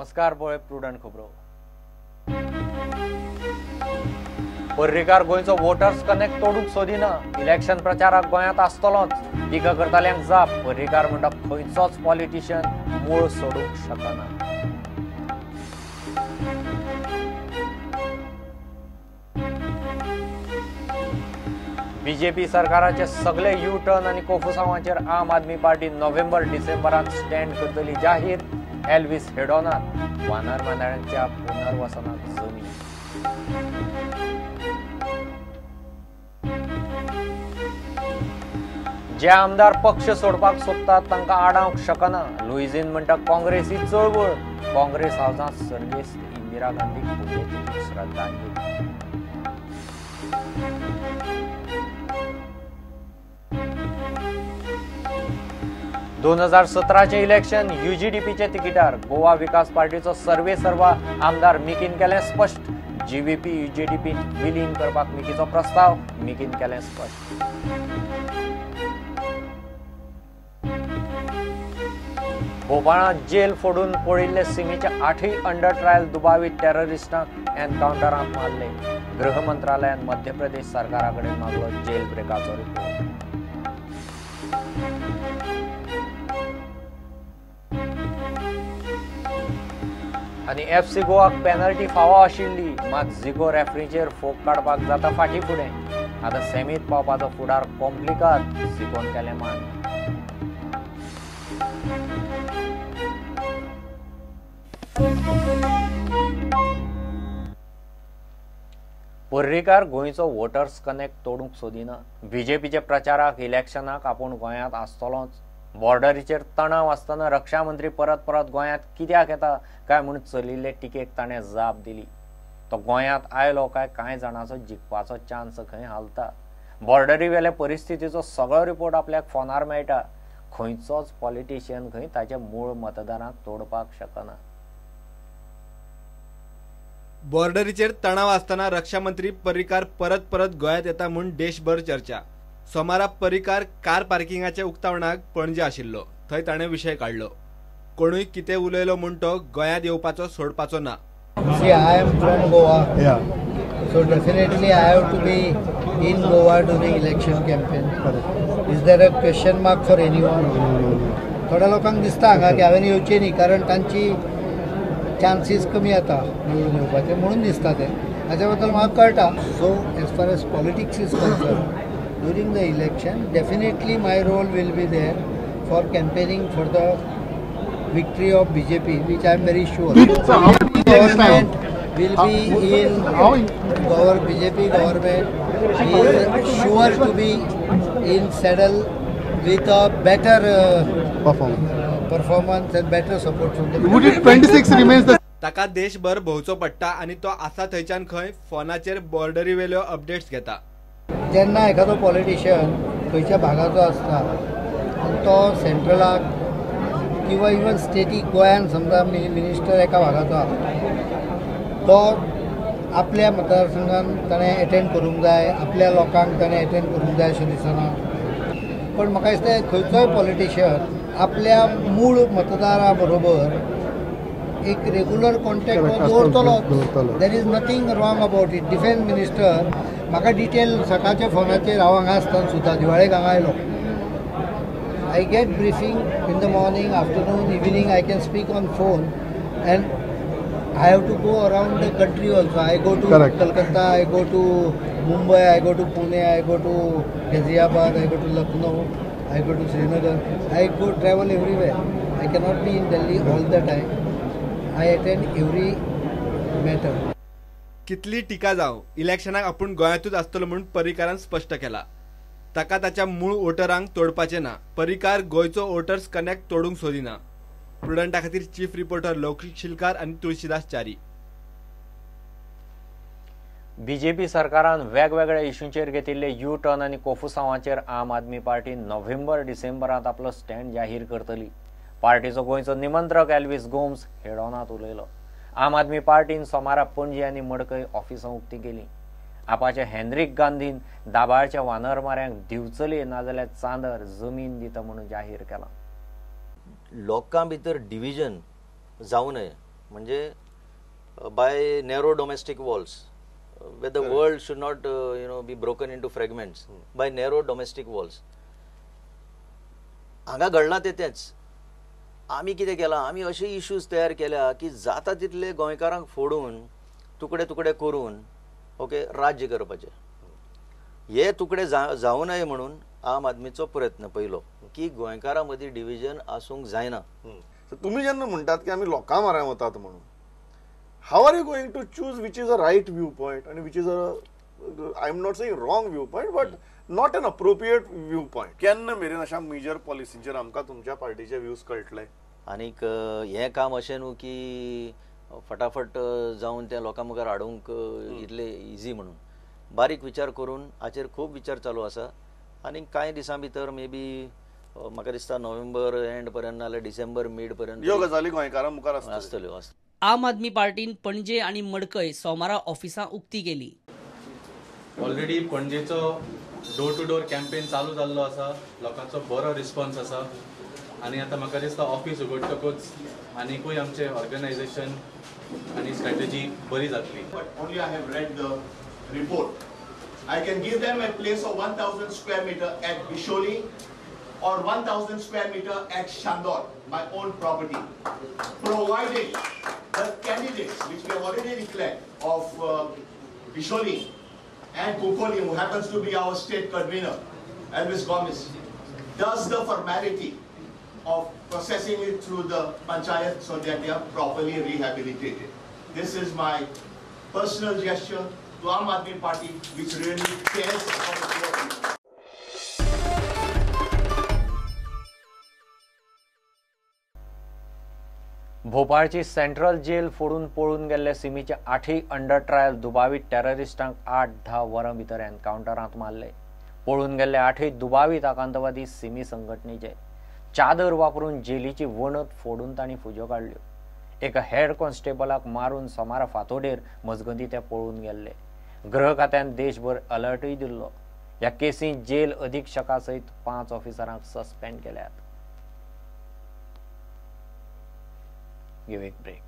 नमस्कार पळय प्रुडंट खबरो। पर्रीकार गोंयचो वोटर्स कनेक्ट तोडूंक सोदिना। इलेक्शन प्रचाराक गोंयांत आसतलोच। टिका करताल्यांक जाप। पर्रीकार म्हणटा खंयचोच पॉलिटिशियन मूळ सोडूंक शकना। बीजेपी सरकाराचे सगळे यू टर्न आणि कोफुसांवाचेर आम आदमी पार्टी नोव्हेंबर डिसेंबरांत स्टँड करतली जाहीर। एल्विस हेडोनात वानर मांडाळ्यांच्या पुनर्वसनाक जमीन। जे आमदार पक्ष सोडपाक सोदतात तांकां आडावंक शकना। लुईझीन म्हणटा काँग्रेसी चळवळ। काँग्रेस हावजांत सर्गेस्त इंदिरा गांधीक पुण्यतिथीक श्रद्धांजली। दोन 2017चे इलेक्शन यूजीडीपीचे तिकिटार गोवा विकास पार्टीचो सर्वे सर्वा आमदार मिकीन केलें स्पष्ट। जीव्हीपी यूजीडीपी विलीन करपाक मिकीचो प्रस्ताव मिकीन केलें स्पष्ट। भोपाळांत जेल फोडून पडिल्ले सिमीचे 8 अंडर ट्रायल दुबावी टेररिस्टांक एनकाउंटरांत मारले। गृह मंत्रालयान मध्य प्रदेश सरकाराकडेन मागलो जेल ब्रेकाचो रिपोर्ट। आणि एफसी गोवाक पेनल्टी फावो आशिल्ली मात झिगो रेफरीचेर फोग काडपाक जाता फाटी फुडें। आतां सेमीत पावपाचो फुडार कॉम्प्लिकात झिगोन केलें मान। पर्रीकार गोंयचो वोटर्स कनेक्ट तोडूंक सोदिना। बीजेपीचे प्रचाराक इलेक्शनाक आपूण गोंयांत आसतलोच। बॉर्डरीचेर तणाव आसतना रक्षा मंत्री परत गोंयांत कित्याक येता काय म्हूण चलिल्ले टिकेक ताणें जाप दिली। तो गोंयांत आयलो काय कांय जाणांचो जिखपाचो चान्स खंय हालता। बॉर्डरी वेले परिस्थितीचो सगळो रिपोर्ट आपल्याक फोनार मेळटा। खंयचोच पॉलिटिशियन खंय ताचे मूळ मतदारांक तोडपाक शकना। बॉर्डरीचेर तणाव आसतना रक्षा मंत्री पर्रीकार परत गोंयांत येता म्हूण देशभर चर्चा। सोमारा पर्रीकार कार पार्किंगाच्या उक्तावणाक पणजे आशिल्लो। थंय ताणें विशय काडलो। कोणूय कितें उलयलो म्हूण तो गोंयांत येवपाचो सोडपाचो ना। See, I am from Goa. Yeah. So definitely I have to be in Goa during election campaign. Is there a question mark for anyone? थोड्या लोकांक दिसता हांगा की हांवें येवचें न्ही कारण तांची चान्सीस कमी जाता निवडून येवपाचे म्हणून दिसता ते हाच्या बद्दल म्हाका कळटा। So as far as politics is concern during the election definitely my role will be there for campaigning for the victory of BJP, which I am very sure. Government will be in BJP government is sure to be in saddle with a better performance and better support from the. Would it 26 remains the? ताका देशभर भोंवचो पडटा आणि तो आसा थंयच्यान खंय फोनाचेर boundary वेल्यो updates घेता। जेन्ना एखादो पॉलिटिशियन खंयच्या भागाचो आसता आनी तो सेंट्रलाक किंवा इवन स्टेटीक गोंयान समजा मिनिस्टर एका भागाचो तो आपल्या मतदारसंघान ताणें एटेंड करूंक जाय, आपल्या लोकांक ताणें एटेंड करूंक जाय अशें दिसना। पण म्हाका दिसता खंयचोय पॉलिटिशियन आपल्या मूळ मतदारा बरोबर एक रेग्युलर कॉन्टॅक्ट दवरतलो। There is nothing wrong about it. Defence minister म्हाका डिटेल सकाळच्या फोनाचेर हांव हांगा आसतना सुद्दां दिवाळेक हांगा आयलो। I get briefing in the morning, afternoon, evening. I can speak on phone, and I have to go around the country also. I go to Kolkata, I go to Mumbai, I go to Pune, I go to Ghaziabad, I go to Lucknow, I go to Srinagar. I go travel everywhere. I cannot be in Delhi all the time. I attend every matter. कितली टिका जावं इलेक्शनाक आपूण गोंयांतूच आसतलो म्हूण पर्रीकारान स्पश्ट केला। ताका ताच्या मूळ वोटरांक तोडपाचें ना। पर्रीकार गोंयचो वोटर्स कनेक्ट तोडूंक सोदिना। प्रुडंटा खातीर चीफ रिपोर्टर लौकिक शिलकार आनी तुळशीदास च्यारी। बीजेपी सरकारान वेगवेगळ्या इश्यूंचेर घेतिल्ले यू टर्न आनी कोफुसांवाचेर आम आदमी पार्टी नोव्हेंबर डिसेंबरांत आपलो स्टँड जाहीर करतली। पार्टीचो गोंयचो निमंत्रक एल्विस गोम्स हेडोनात उलयलो। आम आदमी पार्टीन सोमारा पणजी आनी मडकय ऑफिसां उक्तीं केलीं। आपाच्या हेनरिक गांधीन दाबाळच्या वानरमाऱ्यांक दिवचली नाजाल्यार चांदर जमीन दिता म्हणून जाहीर केला। लोकां भितर डिव्हिजन जावं नये म्हणजे by narrow domestic walls where the world should not be broken into fragments by narrow domestic walls. हांगा घडलां तेच आमी कितें केलां आमी अशे इश्यूज तयार केल्या की जाता तितले गोंयकारांक फोडून तुकडे तुकडे करून ओके राज्य करपाचें हे तुकडे जावं नये म्हणून आम आदमीचो प्रयत्न पयलो की गोंयकारां मदीं डिविजन आसूंक जायना. तुम्ही जेन्ना म्हणटात की आमी लोकां म्हऱ्यांत वतात म्हणून how are you going to choose which is a right viewpoint and which is I'm not saying wrong viewpoint but not an appropriate viewpoint? केन्ना मेरेन अशा मेजर पॉलिसींचेर आमकां तुमच्या पार्टीचे व्ह्यूज कळटले? आनीक हें काम अशें न्हू की फटाफट जावन त्या लोकां मुखार हाडूंक इतले इजी म्हणून बारीक विचार करून हाचेर खूब विचार चालू आसा आनीक कांय दिसां भितर मे बी म्हाका दिसता नोव्हेंबर एंड पर्यंत नाल्यार डिसेंबर मिड पर्यंत ह्यो गजाली गोंयकारां मुखार आसतल्यो. आम आदमी पार्टीन पणजे आणि मडकय सोमारा ऑफिसां उक्ती केली. ऑलरेडी पणजेचो डोर टू डोर कॅम्पेन चालू जाल्लो आसा, लोकांचो बरो रिस्पॉन्स आसा आनी आतां म्हाका दिसता ऑफिस उगडटकूच आनीकूय आमचे ऑर्गनायझेशन आनी स्ट्रॅटेजी बरी जातली. Only I have read the report. I can give them a place of 1000 square meter at Bisholi or 1000 square meter at Chandor, my own property, provided the candidates which we have already declared of Bisholi and Kukoli, who happens to be our state convener, Elvis Gomez, does the formality of processing it through the panchayat so that they are properly rehabilitated. This is my personal gesture to Aam Aadmi Party, which really cares about the poor people. भोपाळची central jail फोडून पळून गेल्ले सिमीचे 8 under trial दुबावीत टेररिस्टांक 8-10 वरां भितर एनकावंटरांत मारले. पळून गेल्ले 8 दुबावीत आतंकवादी सिमी संघटनेचे चादर वापरून जेलीची वणत फोडून तांणी फुज्यो काडल्यो. एका हेड कॉन्स्टेबलाक मारून सोमारा फातोडेर मजगती ते पळून गेल्ले. गृह खात्यान देशभर अलर्टूय दिल्लो. ह्या केसींत जेल अधीक्षका सयत 5 ऑफिसरांक सस्पेंड केल्यात. Give it a break.